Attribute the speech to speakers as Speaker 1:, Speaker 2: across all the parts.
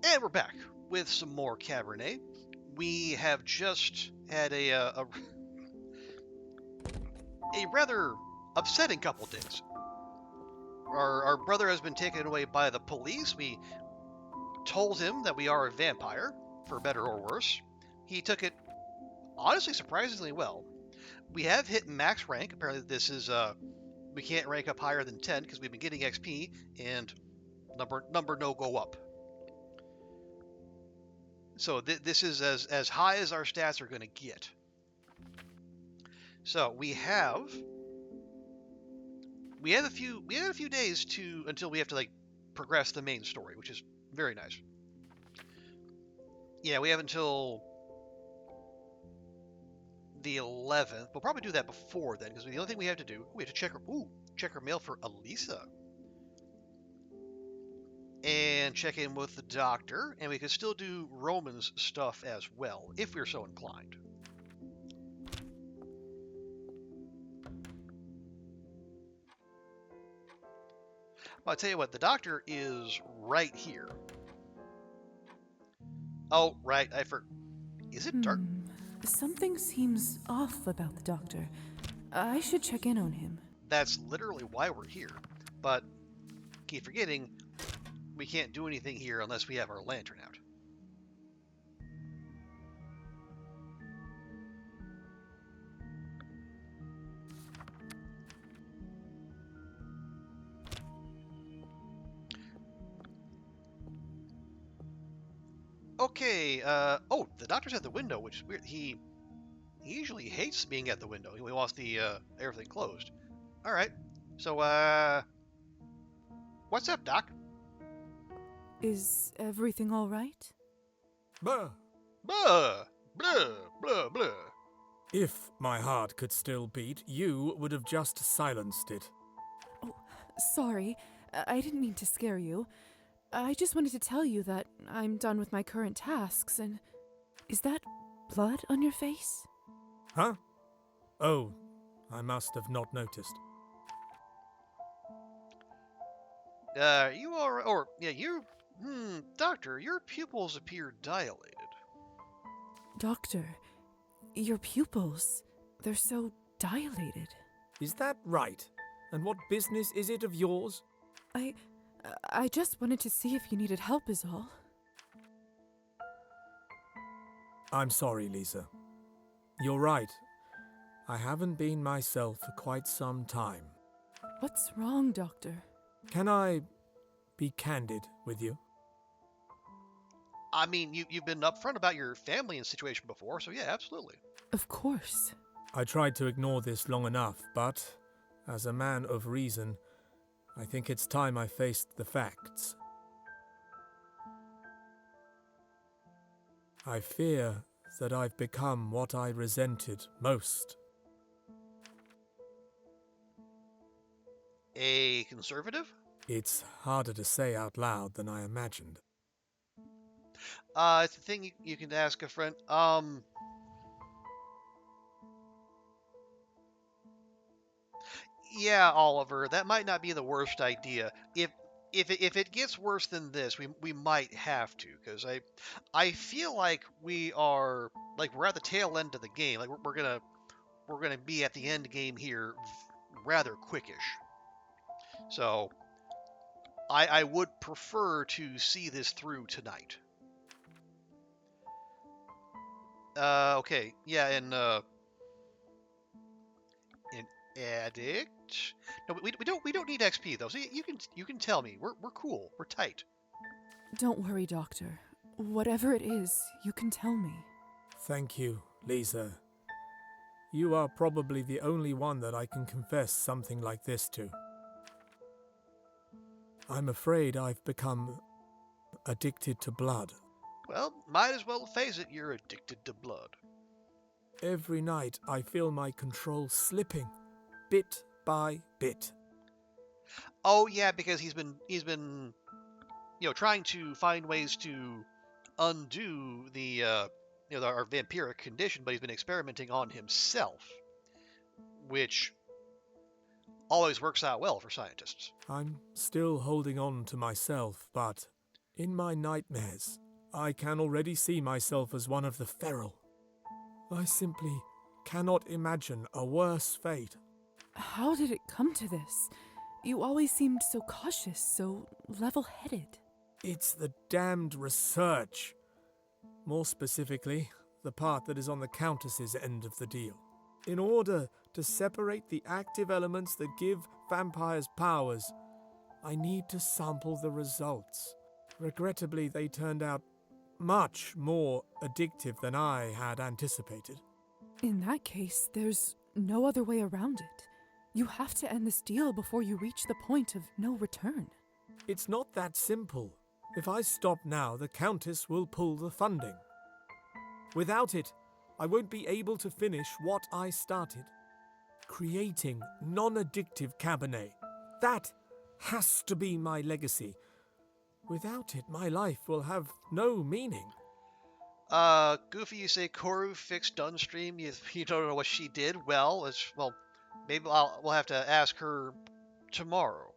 Speaker 1: And we're back with some more Cabernet. We have just had a rather upsetting couple days. Our brother has been taken away by the police. We told him that we are a vampire, for better or worse. He took it honestly surprisingly well. We have hit max rank. Apparently, this is we can't rank up higher than 10 because we've been getting XP and number no go up. So this is as high as our stats are going to get. So we had a few days to until we have to progress the main story, which is very nice. Yeah, we have until the 11th. We'll probably do that before then, because the only thing we have to do, we have to check our mail for Elisa. And check in with the doctor, and we can still do Roman's stuff as well, if we're so inclined. Well, I'll tell you what, the doctor is right here. Oh, right, Is it dark?
Speaker 2: Something seems off about the doctor. I should check in on him.
Speaker 1: That's literally why we're here. But keep forgetting, we can't do anything here unless we have our lantern out. Okay, oh, the doctor's at the window, which is weird. He usually hates being at the window. He wants the everything closed. All right. So what's up, Doc?
Speaker 2: Is everything all right?
Speaker 3: Bah!
Speaker 1: Blah, blah, blah, blah.
Speaker 3: If my heart could still beat, you would have just silenced it.
Speaker 2: Oh, sorry. I didn't mean to scare you. I just wanted to tell you that I'm done with my current tasks, and... Is that blood on your face?
Speaker 3: Huh? Oh, I must have not noticed.
Speaker 1: You are, or yeah, you. Doctor, your pupils appear dilated.
Speaker 2: Doctor, your pupils, they're so dilated.
Speaker 3: Is that right? And what business is it of yours?
Speaker 2: I just wanted to see if you needed help is all.
Speaker 3: I'm sorry, Lisa. You're right. I haven't been myself for quite some time.
Speaker 2: What's wrong, Doctor?
Speaker 3: Can I be candid with you?
Speaker 1: I mean, you've been upfront about your family and situation before, so yeah, absolutely.
Speaker 2: Of course.
Speaker 3: I tried to ignore this long enough, but as a man of reason, I think it's time I faced the facts. I fear that I've become what I resented most.
Speaker 1: A conservative?
Speaker 3: It's harder to say out loud than I imagined.
Speaker 1: It's a thing you can ask a friend. Yeah, Oliver, that might not be the worst idea. If it gets worse than this, we might have to, because I feel like we're at the tail end of the game. Like we're gonna be at the end game here rather quickish. So I would prefer to see this through tonight. Okay, yeah, and an addict. No, we don't need XP though. So you can tell me. We're cool. We're tight.
Speaker 2: Don't worry, Doctor. Whatever it is, you can tell me.
Speaker 3: Thank you, Lisa. You are probably the only one that I can confess something like this to. I'm afraid I've become addicted to blood.
Speaker 1: Well, might as well face it. You're addicted to blood.
Speaker 3: Every night I feel my control slipping, bit by bit.
Speaker 1: Oh yeah, because he's been trying to find ways to undo the our vampiric condition, but he's been experimenting on himself, which always works out well for scientists.
Speaker 3: I'm still holding on to myself, but In my nightmares, I can already see myself as one of the feral. I simply cannot imagine a worse fate.
Speaker 2: How did it come to this? You always seemed so cautious, so level-headed.
Speaker 3: It's the damned research. More specifically, the part that is on the Countess's end of the deal. In order to separate the active elements that give vampires powers, I need to sample the results. Regrettably, they turned out much more addictive than I had anticipated.
Speaker 2: In that case, there's no other way around it. You have to end this deal before you reach the point of no return.
Speaker 3: It's not that simple. If I stop now, the Countess will pull the funding. Without it, I won't be able to finish what I started. Creating non-addictive Cabernet. That has to be my legacy. Without it, my life will have no meaning.
Speaker 1: Goofy, you say Koru fixed Dunstream. You don't know what she did? Well, maybe we'll have to ask her tomorrow.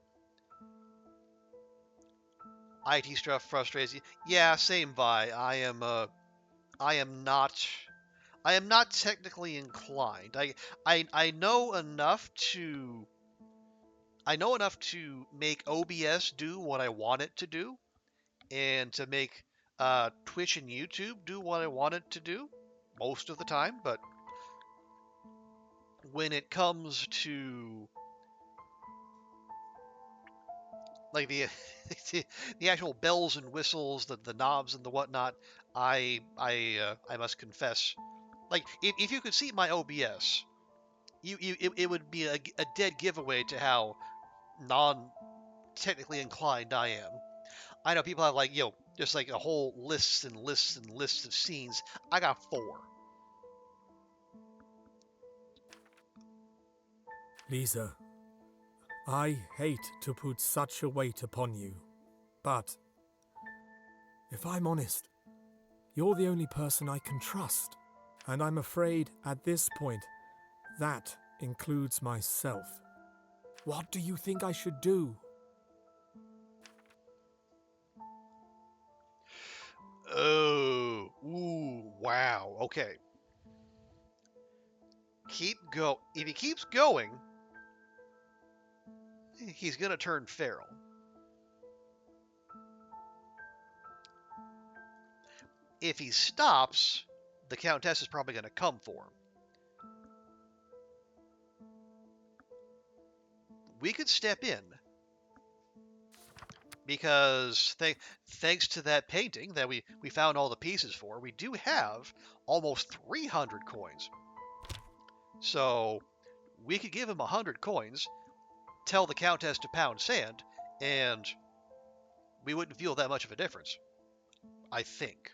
Speaker 1: IT stuff frustrates you. Yeah, same Vi. I am not technically inclined. I know enough to make OBS do what I want it to do, and to make Twitch and YouTube do what I want it to do most of the time. But when it comes to like the the actual bells and whistles, the knobs and the whatnot, I must confess, like if you could see my OBS, it would be a dead giveaway to how non technically inclined I am. I know people have like just like a whole lists and lists and lists of scenes. I got 4.
Speaker 3: Lisa, I hate to put such a weight upon you, but if I'm honest, you're the only person I can trust, and I'm afraid at this point that includes myself. What do you think I should do?
Speaker 1: Oh, ooh, wow. Okay. If he keeps going, he's gonna turn feral. If he stops, the Countess is probably gonna come for him. We could step in, because thanks to that painting that we found all the pieces for, we do have almost 300 coins. So we could give him 100 coins, tell the Countess to pound sand, and we wouldn't feel that much of a difference, I think.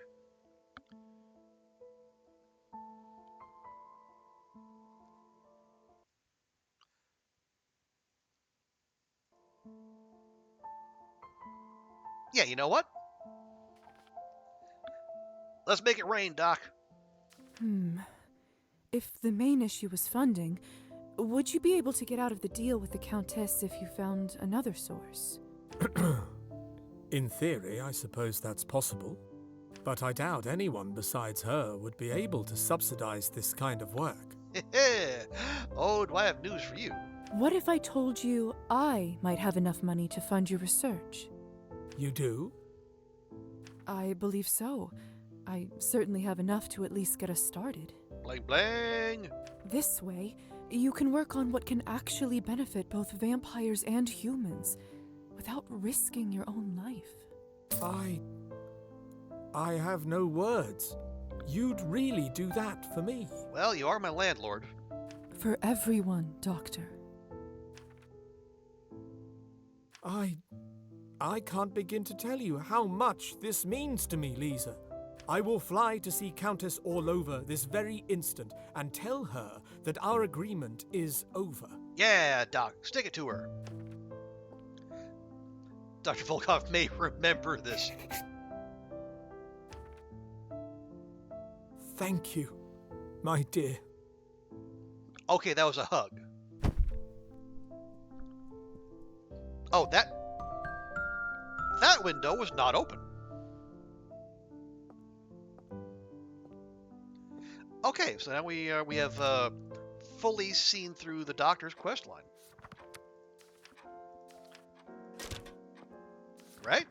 Speaker 1: Yeah, you know what? Let's make it rain, Doc.
Speaker 2: If the main issue was funding, would you be able to get out of the deal with the Countess if you found another source?
Speaker 3: In theory, I suppose that's possible. But I doubt anyone besides her would be able to subsidize this kind of work.
Speaker 1: Oh, do I have news for you?
Speaker 2: What if I told you I might have enough money to fund your research?
Speaker 3: You do?
Speaker 2: I believe so. I certainly have enough to at least get us started.
Speaker 1: Bling bling!
Speaker 2: This way, you can work on what can actually benefit both vampires and humans, without risking your own life.
Speaker 3: I have no words. You'd really do that for me?
Speaker 1: Well, you are my landlord.
Speaker 2: For everyone, Doctor.
Speaker 3: I can't begin to tell you how much this means to me, Lisa. I will fly to see Countess Orlova this very instant and tell her that our agreement is over.
Speaker 1: Yeah, Doc, stick it to her. Dr. Volkov may remember this.
Speaker 3: Thank you, my dear.
Speaker 1: Okay, that was a hug. Oh, that window was not open. Okay, so now we have fully seen through the Doctor's quest line, right?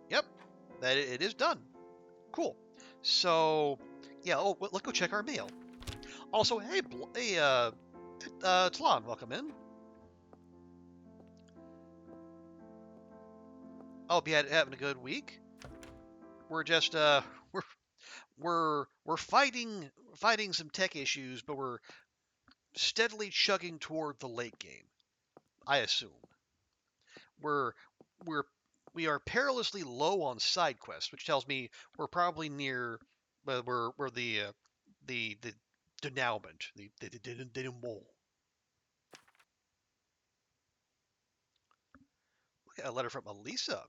Speaker 1: Yep, that it is done. Cool. So, yeah. Oh, let's go check our mail. Also, hey, Tlon, welcome in. Hope you having a good week. We're just we're fighting some tech issues, but we're steadily chugging toward the late game. I assume we're we're we are perilously low on side quests, which tells me we're probably near we're the denouement, the denouement. Look at a letter from Elisa.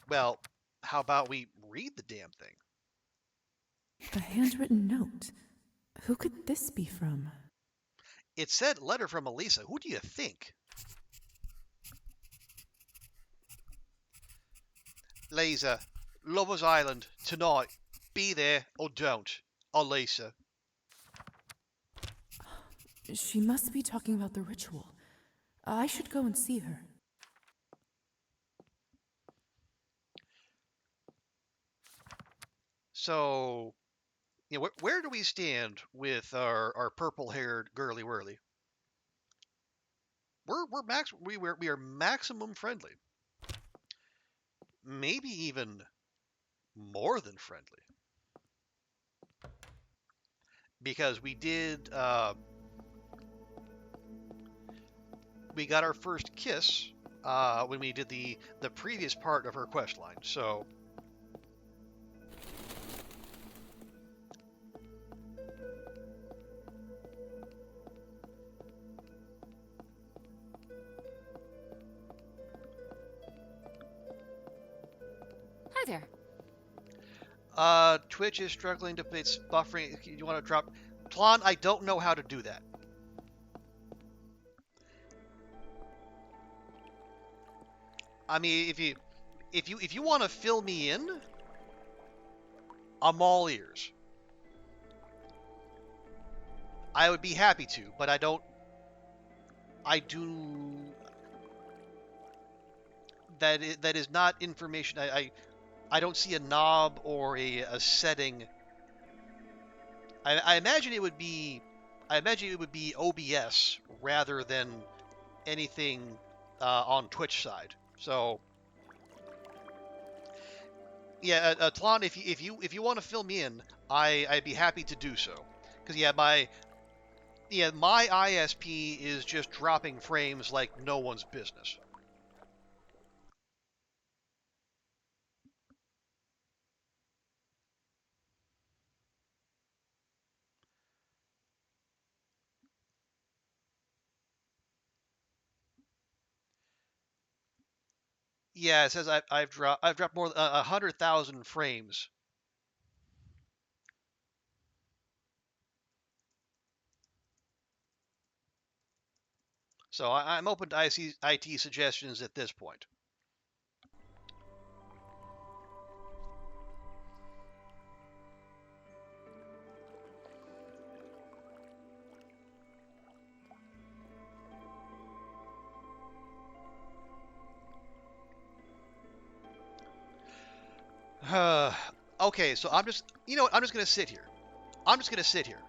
Speaker 1: Well, how about we read the damn thing?
Speaker 2: A handwritten note. Who could this be from?
Speaker 1: It said letter from Elisa. Who do you think? Lisa, Lover's Island, tonight. Be there or don't. Elisa.
Speaker 2: She must be talking about the ritual. I should go and see her.
Speaker 1: So, where do we stand with our purple-haired girly whirly? We are maximum friendly. Maybe even more than friendly. Because we got our first kiss when we did the previous part of her quest line. So
Speaker 4: Hi there.
Speaker 1: Twitch is struggling to it's buffering. You want to drop Tlon? I don't know how to do that. I mean, if you want to fill me in, I'm all ears. I would be happy to, but I do. That is not information. I don't see a knob or a setting. I imagine it would be. I imagine it would be OBS rather than anything on Twitch side. So yeah, Tlon, if you want to fill me in, I'd be happy to do so. Because my ISP is just dropping frames like no one's business. Yeah, it says I've dropped more than 100,000 frames. So I'm open to IT suggestions at this point. Okay, so I'm just, I'm just gonna sit here. I'm just gonna sit here.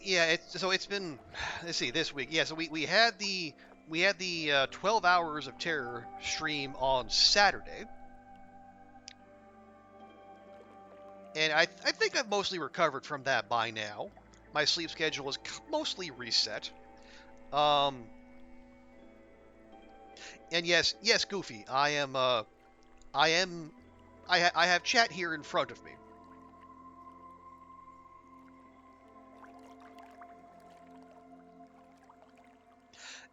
Speaker 1: Yeah, it's been, let's see, this week. Yeah, so we had the 12 hours of terror stream on Saturday, and I think I've mostly recovered from that by now. My sleep schedule is mostly reset. Um, and yes, Goofy, I have chat here in front of me.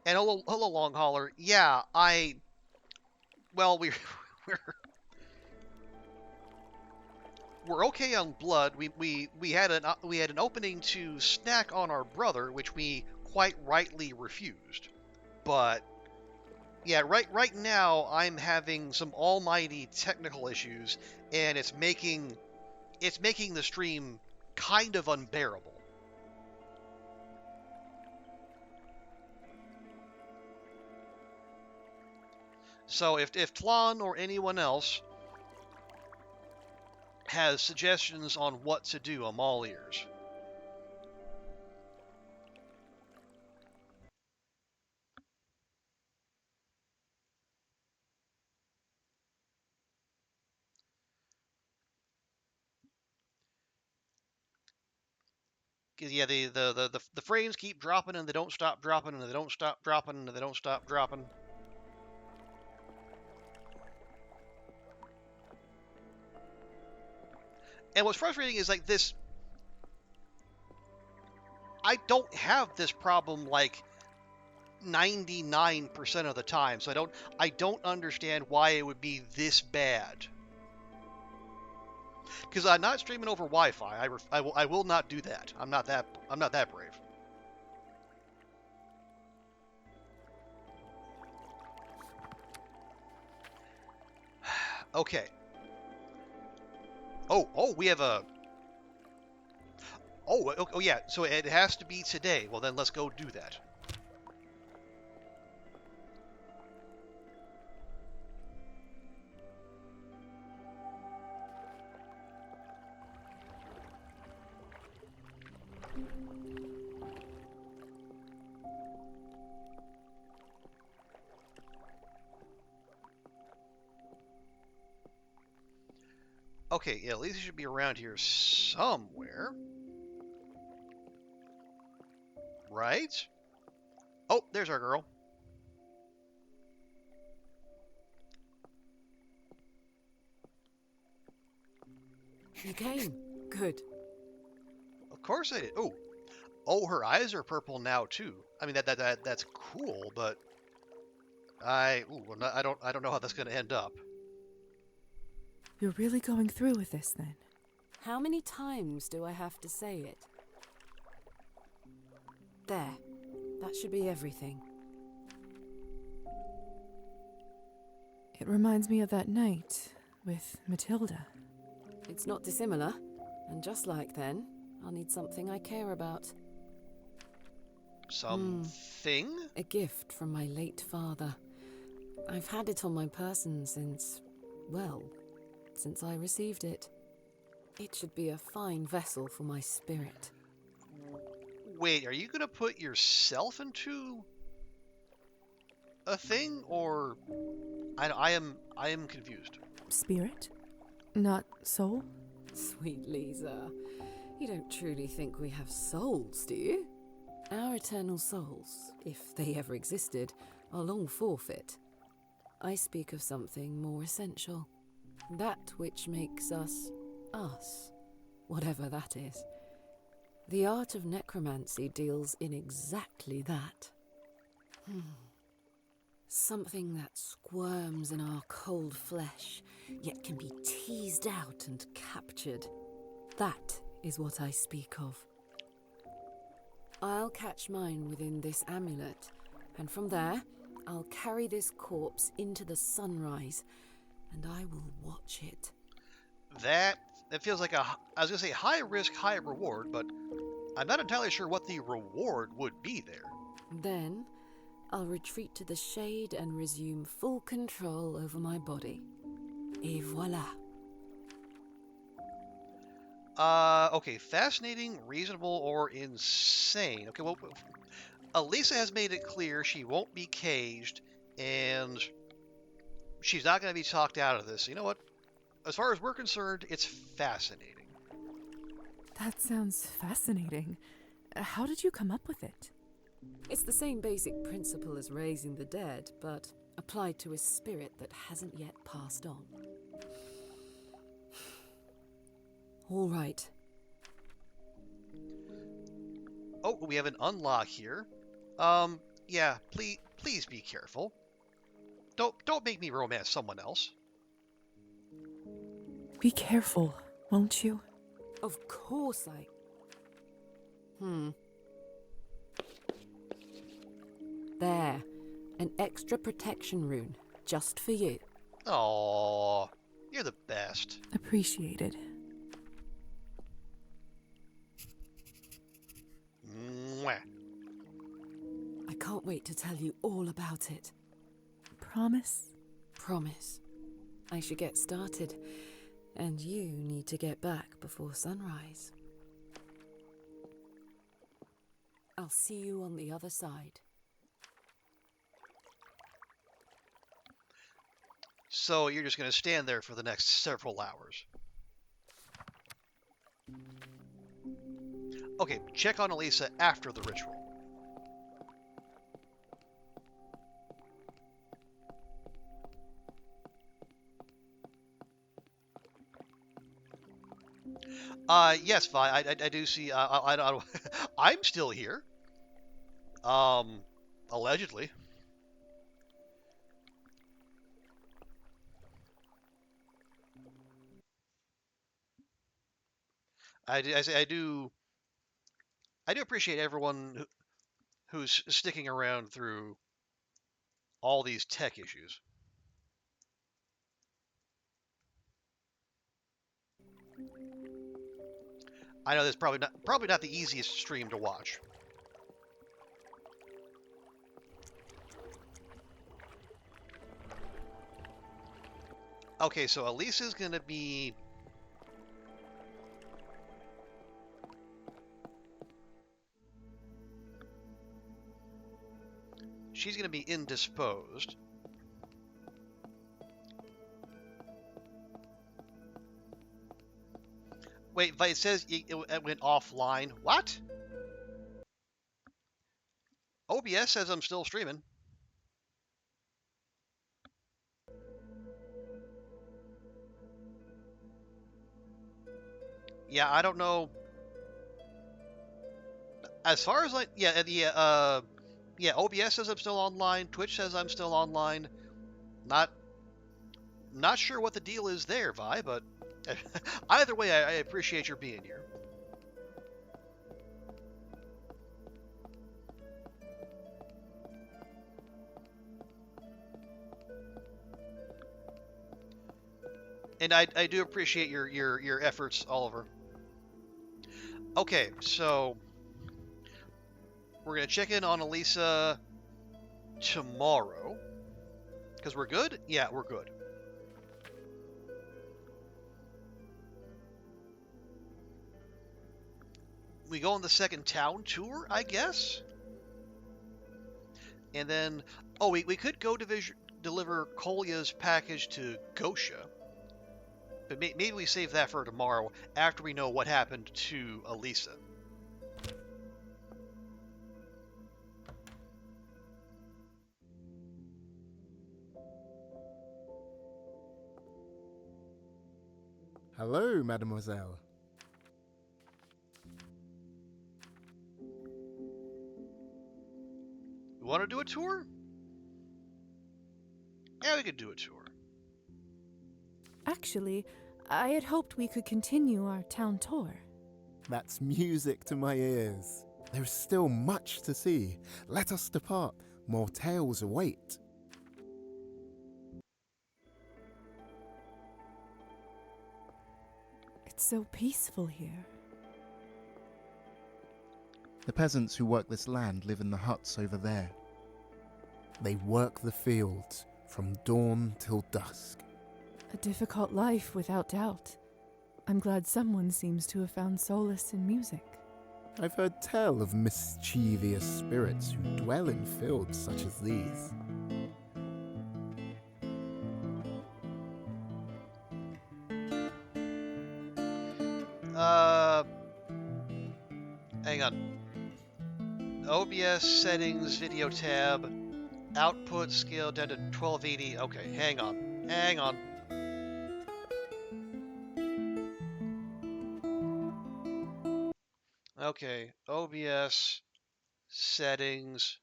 Speaker 1: And hello, long hauler. Yeah, well, we're we're okay on blood. We had an opening to snack on our brother, which we quite rightly refused. But yeah, right now I'm having some almighty technical issues, and it's making the stream kind of unbearable. So if Tlon or anyone else has suggestions on what to do, I'm all ears. Cause yeah, the frames keep dropping and they don't stop dropping and they don't stop dropping and they don't stop dropping. And what's frustrating is like this. I don't have this problem like 99% of the time, so I don't understand why it would be this bad. Because I'm not streaming over Wi-Fi. I will not do that. I'm not that brave. Okay. Oh, we have a. Oh, yeah. So it has to be today. Well, then let's go do that. Okay, yeah, at least it should be around here somewhere. Right? Oh, there's our girl.
Speaker 4: You came. Good.
Speaker 1: Of course I did. Oh, her eyes are purple now too. I mean that's cool, but I don't know how that's going to end up.
Speaker 2: You're really going through with this then?
Speaker 4: How many times do I have to say it? There. That should be everything.
Speaker 2: It reminds me of that night with Matilda.
Speaker 4: It's not dissimilar. And just like then, I'll need something I care about.
Speaker 1: Something?
Speaker 4: A gift from my late father. I've had it on my person since I received it. It should be a fine vessel for my spirit.
Speaker 1: Wait, are you going to put yourself into a thing, or I am confused.
Speaker 2: Spirit? Not soul?
Speaker 4: Sweet Lisa, you don't truly think we have souls, do you? Our eternal souls, if they ever existed, are long forfeit. I speak of something more essential. That which makes us, whatever that is. The art of necromancy deals in exactly that. Something that squirms in our cold flesh, yet can be teased out and captured. That is what I speak of. I'll catch mine within this amulet, and from there, I'll carry this corpse into the sunrise, and I will watch it.
Speaker 1: That feels like I was going to say high risk, high reward, but I'm not entirely sure what the reward would be there.
Speaker 4: Then, I'll retreat to the shade and resume full control over my body. Et voila.
Speaker 1: Okay, fascinating, reasonable, or insane. Okay, well, Elisa has made it clear she won't be caged, and she's not going to be talked out of this. You know what? As far as we're concerned, it's fascinating.
Speaker 2: That sounds fascinating. How did you come up with it?
Speaker 4: It's the same basic principle as raising the dead, but applied to a spirit that hasn't yet passed on. All right.
Speaker 1: Oh, we have an unlock here. Yeah, please be careful. Don't make me romance someone else.
Speaker 2: Be careful. won't you?
Speaker 4: Of course I... There. An extra protection rune. Just for you.
Speaker 1: Aww, you're the best.
Speaker 2: Appreciated.
Speaker 1: Mwah.
Speaker 4: I can't wait to tell you all about it.
Speaker 2: Promise?
Speaker 4: Promise. I should get started. And you need to get back before sunrise. I'll see you on the other side.
Speaker 1: So you're just going to stand there for the next several hours. Okay, check on Elisa after the ritual. Yes, Vi, I do see, I'm still here. Allegedly. I do appreciate everyone who's sticking around through all these tech issues. I know this is probably not the easiest stream to watch. Okay, so Elisa's gonna be... She's gonna be indisposed. Wait, but it says it went offline. What? OBS says I'm still streaming. Yeah, I don't know. As far as OBS says I'm still online. Twitch says I'm still online. Not sure what the deal is there, Vi, but either way, I appreciate your being here. And I do appreciate your efforts, Oliver. Okay, so we're gonna check in on Elisa tomorrow. Because we're good? Yeah, we're good. We go on the second town tour, I guess? And then, oh, we could go deliver Kolya's package to Gosha. But maybe we save that for tomorrow, after we know what happened to Elisa.
Speaker 5: Hello, mademoiselle.
Speaker 1: We want to do a tour? Yeah, we could do a tour.
Speaker 2: Actually, I had hoped we could continue our town tour.
Speaker 5: That's music to my ears. There's still much to see. Let us depart. More tales await.
Speaker 2: It's so peaceful here.
Speaker 5: The peasants who work this land live in the huts over there. They work the fields from dawn till dusk.
Speaker 2: A difficult life, without doubt. I'm glad someone seems to have found solace in music.
Speaker 5: I've heard tell of mischievous spirits who dwell in fields such as these.
Speaker 1: Hang on. OBS settings, video tab, output scale down to 1280. Okay, hang on. Okay, OBS settings,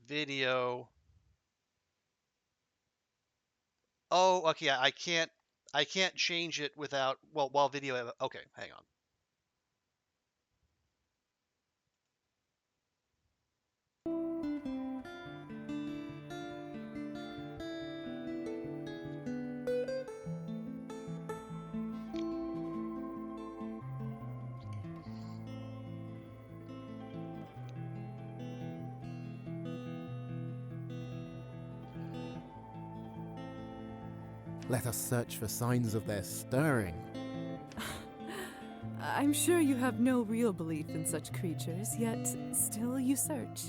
Speaker 1: video. Oh, okay, I can't I can't change it without, well, while video, okay, hang on.
Speaker 5: Let us search for signs of their stirring.
Speaker 2: I'm sure you have no real belief in such creatures, yet still you search.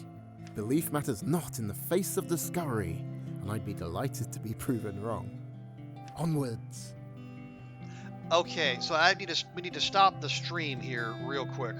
Speaker 5: Belief matters not in the face of discovery, and I'd be delighted to be proven wrong. Onwards.
Speaker 1: Okay, so we need to stop the stream here real quick.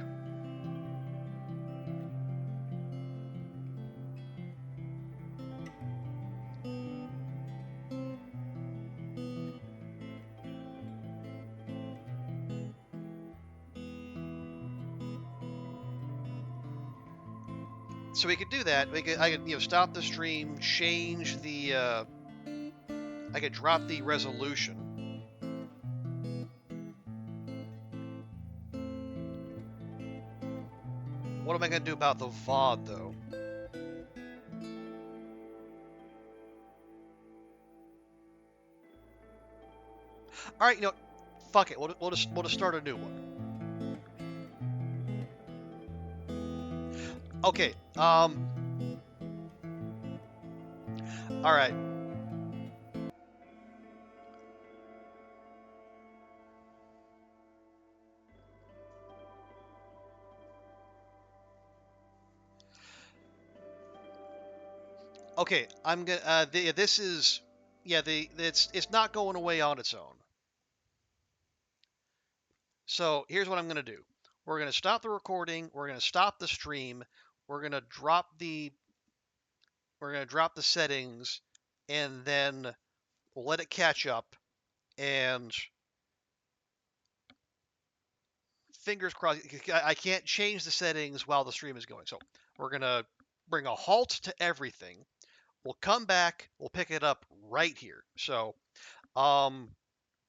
Speaker 1: So we could do that. I could stop the stream, change the I could drop the resolution. What am I gonna do about the VOD though? All right, fuck it. We'll just start a new one. Okay. All right. Okay, I'm gonna. This is, it's not going away on its own. So here's what I'm gonna do. We're gonna stop the recording. We're gonna stop the stream. We're gonna drop the settings, and then we'll let it catch up. And fingers crossed. I can't change the settings while the stream is going. So we're gonna bring a halt to everything. We'll come back. We'll pick it up right here. So,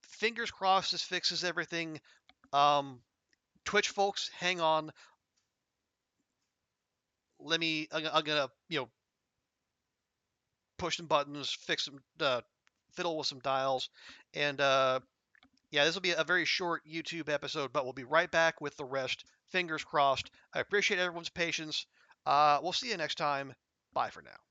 Speaker 1: fingers crossed this fixes everything. Twitch folks, hang on. I'm gonna, push some buttons, fix some, fiddle with some dials, and this will be a very short YouTube episode, but we'll be right back with the rest. Fingers crossed. I appreciate everyone's patience. We'll see you next time. Bye for now.